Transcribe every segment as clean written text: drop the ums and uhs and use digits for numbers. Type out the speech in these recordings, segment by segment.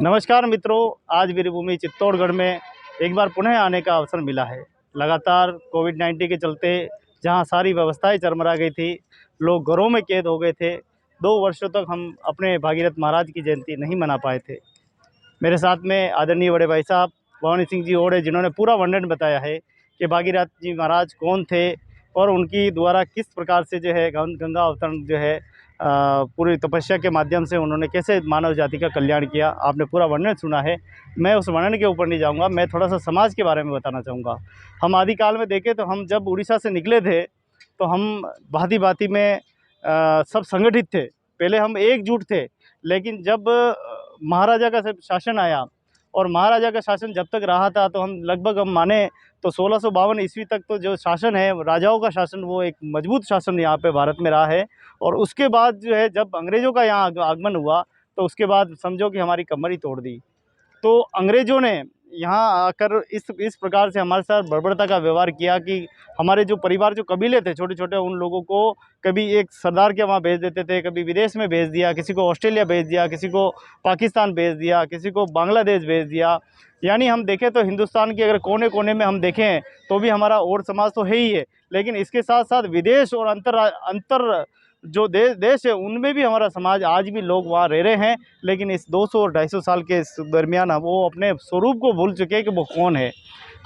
नमस्कार मित्रों, आज वीरभूमि चित्तौड़गढ़ में एक बार पुनः आने का अवसर मिला है। लगातार कोविड-19 के चलते जहां सारी व्यवस्थाएं चरमरा गई थी, लोग घरों में कैद हो गए थे। 2 वर्षों तक हम अपने भागीरथ महाराज की जयंती नहीं मना पाए थे। मेरे साथ में आदरणीय बड़े भाई साहब भवानी सिंह जी और जिन्होंने पूरा वर्णन बताया है कि भागीरथ जी महाराज कौन थे और उनकी द्वारा किस प्रकार से जो है गंगा अवतरण जो है पूरी तपस्या के माध्यम से उन्होंने कैसे मानव जाति का कल्याण किया। आपने पूरा वर्णन सुना है। मैं उस वर्णन के ऊपर नहीं जाऊंगा, मैं थोड़ा सा समाज के बारे में बताना चाहूँगा। हम आदिकाल में देखें तो हम जब उड़ीसा से निकले थे तो हम भांति-भांति में सब संगठित थे। पहले हम एकजुट थे, लेकिन जब महाराजा का जब शासन आया और महाराजा का शासन जब तक रहा था तो हम लगभग हम माने तो 1652 ईस्वी तक तो जो शासन है राजाओं का शासन, वो एक मजबूत शासन यहाँ पे भारत में रहा है। और उसके बाद जो है जब अंग्रेज़ों का यहाँ आगमन हुआ तो उसके बाद समझो कि हमारी कमर ही तोड़ दी। तो अंग्रेज़ों ने यहाँ आकर इस प्रकार से हमारे साथ बर्बरता का व्यवहार किया कि हमारे जो परिवार, जो कबीले थे छोटे-छोटे, उन लोगों को कभी एक सरदार के वहाँ भेज देते थे, कभी विदेश में भेज दिया, किसी को ऑस्ट्रेलिया भेज दिया, किसी को पाकिस्तान भेज दिया, किसी को बांग्लादेश भेज दिया। यानी हम देखें तो हिंदुस्तान के अगर कोने-कोने में हम देखें तो भी हमारा और समाज तो है ही है, लेकिन इसके साथ-साथ विदेश और अंतर जो देश है उनमें भी हमारा समाज, आज भी लोग वहाँ रह रहे हैं। लेकिन इस 200 और 250 साल के इस दरमियान वो अपने स्वरूप को भूल चुके हैं कि वो कौन है।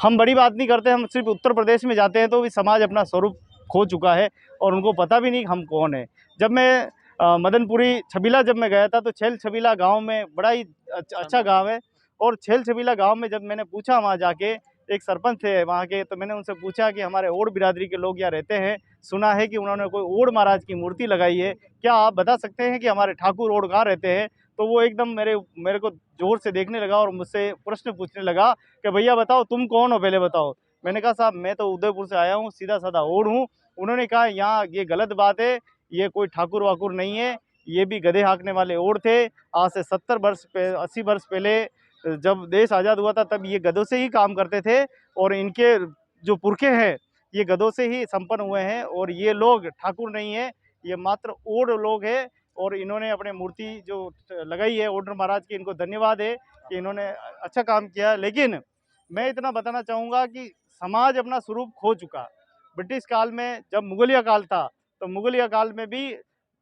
हम बड़ी बात नहीं करते, हम सिर्फ उत्तर प्रदेश में जाते हैं तो भी समाज अपना स्वरूप खो चुका है और उनको पता भी नहीं हम कौन है। जब मैं मदनपुरी छबीला जब मैं गया था तो छेल छबीला गाँव में बड़ा ही अच्छा गाँव है। और छेल छबीला गाँव में जब मैंने पूछा, वहाँ जाके एक सरपंच थे वहाँ के, तो मैंने उनसे पूछा कि हमारे ओड बिरादरी के लोग यहाँ रहते हैं, सुना है कि उन्होंने कोई ओड महाराज की मूर्ति लगाई है, क्या आप बता सकते हैं कि हमारे ठाकुर ओड कहाँ रहते हैं? तो वो एकदम मेरे को ज़ोर से देखने लगा और मुझसे प्रश्न पूछने लगा कि भैया बताओ तुम कौन हो, पहले बताओ। मैंने कहा साहब मैं तो उदयपुर से आया हूँ, सीधा-साधा ओड हूँ। उन्होंने कहा यहाँ ये गलत बात है, ये कोई ठाकुर-वाकुर नहीं है, ये भी गधे हाँकने वाले ओड थे। आज से 70 वर्ष 80 वर्ष पहले जब देश आज़ाद हुआ था तब ये गधों से ही काम करते थे और इनके जो पुरखे हैं ये गधों से ही संपन्न हुए हैं। और ये लोग ठाकुर नहीं है, ये मात्र ओड लोग हैं। और इन्होंने अपने मूर्ति जो लगाई है ओड महाराज की, इनको धन्यवाद है कि इन्होंने अच्छा काम किया। लेकिन मैं इतना बताना चाहूँगा कि समाज अपना स्वरूप खो चुका। ब्रिटिश काल में जब मुगलिया काल था तो मुगलिया काल में भी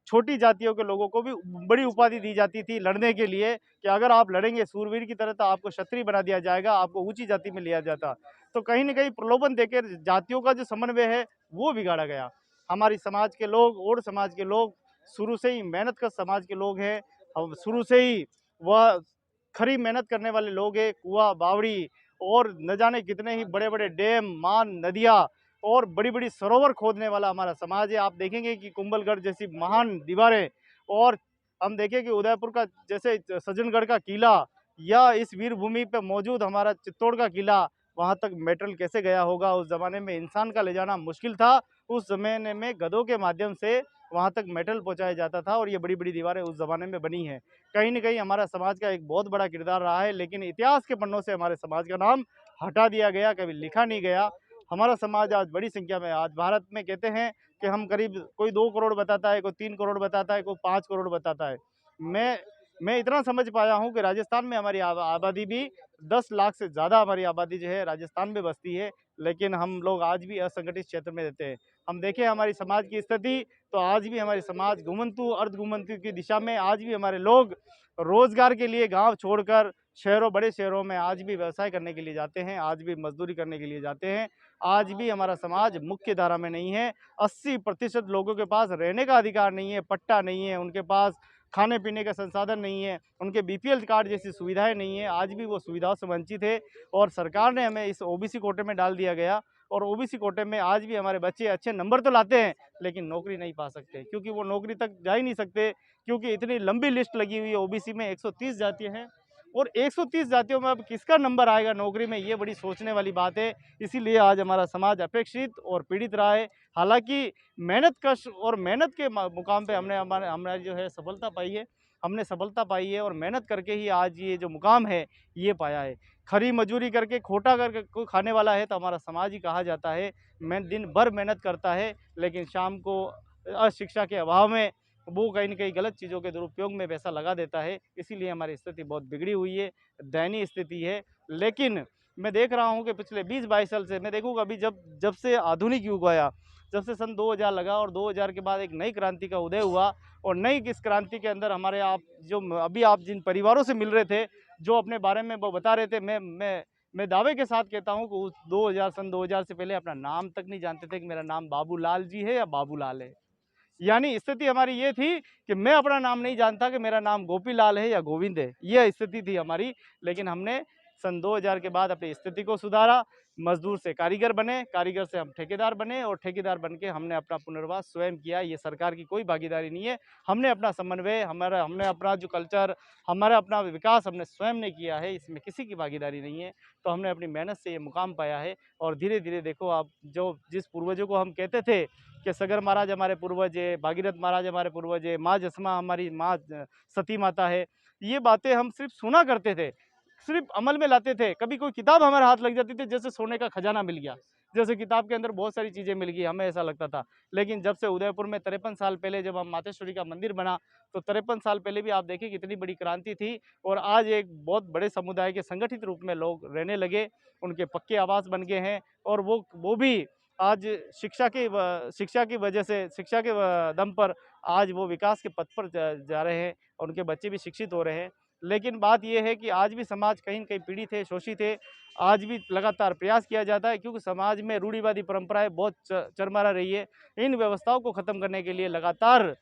छोटी जातियों के लोगों को भी बड़ी उपाधि दी जाती थी लड़ने के लिए कि अगर आप लड़ेंगे सूरवीर की तरह तो आपको क्षत्रिय बना दिया जाएगा, आपको ऊंची जाति में लिया जाता। तो कहीं न कहीं प्रलोभन देकर जातियों का जो समन्वय है वो बिगाड़ा गया। हमारी समाज के लोग, और समाज के लोग शुरू से ही मेहनत का समाज के लोग हैं। हम शुरू से ही वह खरी मेहनत करने वाले लोग हैं। कुआँ, बावड़ी और न जाने कितने ही बड़े-बड़े डैम, मान, नदियाँ और बड़ी-बड़ी सरोवर खोदने वाला हमारा समाज है। आप देखेंगे कि कुंभलगढ़ जैसी महान दीवारें, और हम देखें कि उदयपुर का जैसे सज्जनगढ़ का किला, या इस वीरभूमि पे मौजूद हमारा चित्तौड़ का किला, वहाँ तक मेटल कैसे गया होगा। उस ज़माने में इंसान का ले जाना मुश्किल था। उस ज़माने में गधों के माध्यम से वहाँ तक मेटल पहुँचाया जाता था और ये बड़ी-बड़ी दीवारें उस ज़माने में बनी हैं। कहीं न कहीं हमारा समाज का एक बहुत बड़ा किरदार रहा है, लेकिन इतिहास के पन्नों से हमारे समाज का नाम हटा दिया गया, कभी लिखा नहीं गया। हमारा समाज आज बड़ी संख्या में, आज भारत में कहते हैं कि हम करीब, कोई 2 करोड़ बताता है, कोई 3 करोड़ बताता है, कोई 5 करोड़ बताता है। मैं मैं इतना समझ पाया हूँ कि राजस्थान में हमारी आबादी भी 10 लाख से ज़्यादा हमारी आबादी जो है राजस्थान में बसती है, लेकिन हम लोग आज भी असंगठित क्षेत्र में रहते हैं। हम देखें हमारी समाज की स्थिति, तो आज भी हमारी समाज घुमंतु, अर्ध घुमंतु की दिशा में, आज भी हमारे लोग रोज़गार के लिए गाँव छोड़कर शहरों, बड़े शहरों में आज भी व्यवसाय करने के लिए जाते हैं, आज भी मज़दूरी करने के लिए जाते हैं। आज भी हमारा समाज मुख्य धारा में नहीं है। 80% लोगों के पास रहने का अधिकार नहीं है, पट्टा नहीं है, उनके पास खाने-पीने का संसाधन नहीं है, उनके बीपीएल कार्ड जैसी सुविधाएँ नहीं हैं, आज भी वो सुविधाओं से वंचित है। और सरकार ने हमें इस ओबीसी कोटे में डाल दिया गया और ओबीसी कोटे में आज भी हमारे बच्चे अच्छे नंबर तो लाते हैं, लेकिन नौकरी नहीं पा सकते, क्योंकि वो नौकरी तक जा ही नहीं सकते, क्योंकि इतनी लंबी लिस्ट लगी हुई है। ओबीसी में 130 जातियाँ हैं और 130 जातियों में अब किसका नंबर आएगा नौकरी में, ये बड़ी सोचने वाली बात है। इसीलिए आज हमारा समाज अपेक्षित और पीड़ित रहा है। हालाँकि मेहनत कश और मेहनत के मुकाम पे हमारी जो है सफलता पाई है। हमने सफलता पाई है और मेहनत करके ही आज ये जो मुकाम है, ये पाया है। खरी मजूरी करके, खोटा करके कोई खाने वाला है तो हमारा समाज ही कहा जाता है। दिन भर मेहनत करता है, लेकिन शाम को अशिक्षा के अभाव में वो कहीं न कहीं गलत चीज़ों के दुरुपयोग में पैसा लगा देता है, इसीलिए हमारी स्थिति बहुत बिगड़ी हुई है, दयनीय स्थिति है। लेकिन मैं देख रहा हूँ कि पिछले 20-22 साल से मैं देखूँगा अभी जब जब से आधुनिक युग आया, जब से सन 2000 लगा और 2000 के बाद एक नई क्रांति का उदय हुआ और नई इस क्रांति के अंदर हमारे आप जो अभी आप जिन परिवारों से मिल रहे थे, जो अपने बारे में वो बता रहे थे, मैं दावे के साथ कहता हूँ कि उस 2000 सन 2000 से पहले अपना नाम तक नहीं जानते थे कि मेरा नाम बाबूलाल जी है या बाबूलाल है। यानी स्थिति हमारी ये थी कि मैं अपना नाम नहीं जानता कि मेरा नाम गोपीलाल है या गोविंद है, यह स्थिति थी हमारी। लेकिन हमने सन 2000 के बाद अपनी स्थिति को सुधारा, मजदूर से कारीगर बने, कारीगर से हम ठेकेदार बने और ठेकेदार बन के हमने अपना पुनर्वास स्वयं किया। ये सरकार की कोई भागीदारी नहीं है। हमने अपना समन्वय, हमने अपना जो कल्चर, हमारा अपना विकास हमने स्वयं ने किया है, इसमें किसी की भागीदारी नहीं है। तो हमने अपनी मेहनत से ये मुकाम पाया है और धीरे-धीरे देखो आप जो जिस पूर्वजों को हम कहते थे कि सगर महाराज हमारे पूर्वज है, भागीरथ महाराज हमारे पूर्वज है, माँ जसमा हमारी माँ सती माता है। ये बातें हम सिर्फ सुना करते थे, सिर्फ अमल में लाते थे। कभी कोई किताब हमारे हाथ लग जाती थी जैसे सोने का खजाना मिल गया, जैसे किताब के अंदर बहुत सारी चीज़ें मिल गई, हमें ऐसा लगता था। लेकिन जब से उदयपुर में 53 साल पहले जब हम मातेश्वरी का मंदिर बना, तो 53 साल पहले भी आप देखिए कितनी बड़ी क्रांति थी और आज एक बहुत बड़े समुदाय के संगठित रूप में लोग रहने लगे, उनके पक्के आवास बन गए हैं और वो भी आज शिक्षा की वजह से, शिक्षा के दम पर आज वो विकास के पथ पर जा रहे हैं और उनके बच्चे भी शिक्षित हो रहे हैं। लेकिन बात ये है कि आज भी समाज कहीं न कहीं पीड़ित है, शोषित है। आज भी लगातार प्रयास किया जाता है क्योंकि समाज में रूढ़िवादी परंपराएँ बहुत चरमरा रही है। इन व्यवस्थाओं को ख़त्म करने के लिए लगातार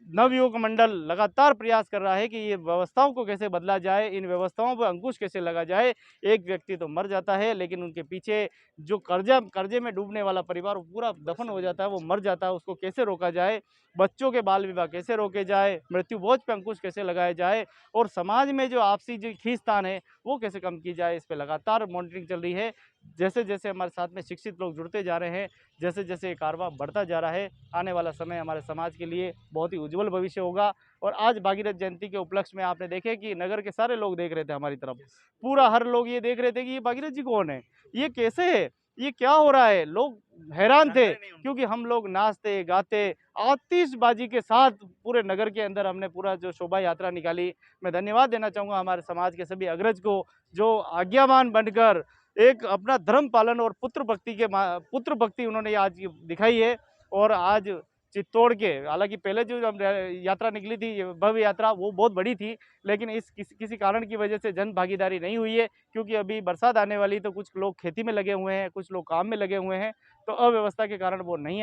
नवयुवक मंडल लगातार प्रयास कर रहा है कि ये व्यवस्थाओं को कैसे बदला जाए, इन व्यवस्थाओं पर अंकुश कैसे लगा जाए। एक व्यक्ति तो मर जाता है, लेकिन उनके पीछे जो कर्जे में डूबने वाला परिवार वो पूरा दफन हो जाता है, वो मर जाता है, उसको कैसे रोका जाए? बच्चों के बाल विवाह कैसे रोके जाए? मृत्यु भोज पे अंकुश कैसे लगाया जाए? और समाज में जो आपसी जो खींचतान है, वो कैसे कम की जाए? इस पे लगातार मॉनिटरिंग चल रही है। जैसे-जैसे हमारे साथ में शिक्षित लोग जुड़ते जा रहे हैं, जैसे-जैसे ये कारवां बढ़ता जा रहा है, आने वाला समय हमारे समाज के लिए बहुत ही उज्जवल भविष्य होगा। और आज भागीरथ जयंती के उपलक्ष्य में आपने देखे कि नगर के सारे लोग देख रहे थे हमारी तरफ। पूरा हर लोग ये देख रहे थे कि ये भागीरथ जी कौन है? ये कैसे है? ये क्या हो रहा है? लोग हैरान थे क्योंकि हम लोग नाचते, गाते, आतिशबाजी के साथ पूरे नगर के अंदर हमने पूरा जो शोभा यात्रा निकाली। मैं धन्यवाद देना चाहूँगा हमारे समाज के सभी अग्रज को, जो आज्ञावान बनकर एक अपना धर्म पालन और पुत्र भक्ति उन्होंने आज ये दिखाई है। और आज चित्तौड़ के, हालाँकि पहले जो हम यात्रा निकली थी, ये भव्य यात्रा, वो बहुत बड़ी थी, लेकिन इस किसी कारण की वजह से जन भागीदारी नहीं हुई है क्योंकि अभी बरसात आने वाली, तो कुछ लोग खेती में लगे हुए हैं, कुछ लोग काम में लगे हुए हैं, तो अव्यवस्था के कारण वो नहीं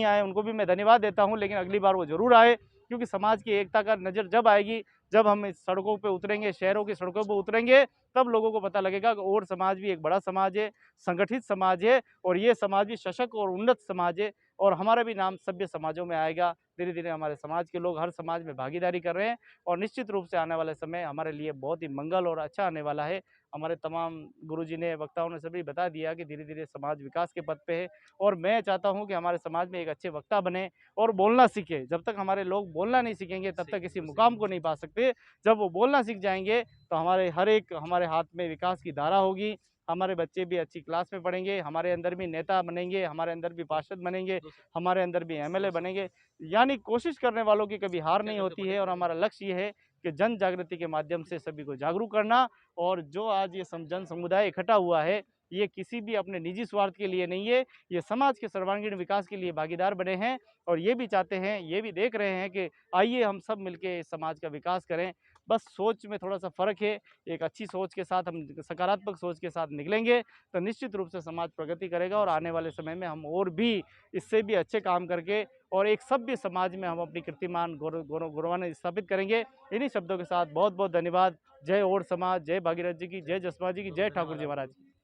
आए, उनको भी मैं धन्यवाद देता हूँ, लेकिन अगली बार वो ज़रूर आए क्योंकि समाज की एकता का नज़र जब आएगी, जब हम इस सड़कों पे उतरेंगे, शहरों की सड़कों पे उतरेंगे, तब लोगों को पता लगेगा कि और समाज भी एक बड़ा समाज है, संगठित समाज है और ये समाज भी सशक्त और उन्नत समाज है और हमारा भी नाम सभ्य समाजों में आएगा। धीरे-धीरे हमारे समाज के लोग हर समाज में भागीदारी कर रहे हैं और निश्चित रूप से आने वाले समय हमारे लिए बहुत ही मंगल और अच्छा आने वाला है। हमारे तमाम गुरुजी ने, वक्ताओं ने सभी बता दिया कि धीरे-धीरे समाज विकास के पथ पे है और मैं चाहता हूँ कि हमारे समाज में एक अच्छे वक्ता बने और बोलना सीखे। जब तक हमारे लोग बोलना नहीं सीखेंगे, तब तक किसी मुकाम को नहीं पा सकते। जब वो बोलना सीख जाएँगे, तो हमारे हाथ में विकास की धारा होगी, हमारे बच्चे भी अच्छी क्लास में पढ़ेंगे, हमारे अंदर भी नेता बनेंगे, हमारे अंदर भी पार्षद बनेंगे, हमारे अंदर भी एमएलए बनेंगे। यानी कोशिश करने वालों की कभी हार नहीं होती है और हमारा लक्ष्य ये है कि जन जागृति के माध्यम से सभी को जागरूक करना। और जो आज ये जन समुदाय इकट्ठा हुआ है, ये किसी भी अपने निजी स्वार्थ के लिए नहीं है, ये समाज के सर्वांगीण विकास के लिए भागीदार बने हैं और ये भी चाहते हैं, ये भी देख रहे हैं कि आइए हम सब मिलके इस समाज का विकास करें। बस सोच में थोड़ा-सा फ़र्क है, एक अच्छी सोच के साथ हम सकारात्मक सोच के साथ निकलेंगे, तो निश्चित रूप से समाज प्रगति करेगा और आने वाले समय में हम और भी इससे भी अच्छे काम करके और एक सभ्य समाज में हम अपनी कीर्तिमान गौरवान्वित स्थापित करेंगे। इन्हीं शब्दों के साथ बहुत-बहुत धन्यवाद। जय ओड समाज, जय भागीरथ जी की, जय जसपा जी की, जय ठाकुर जी महाराज की।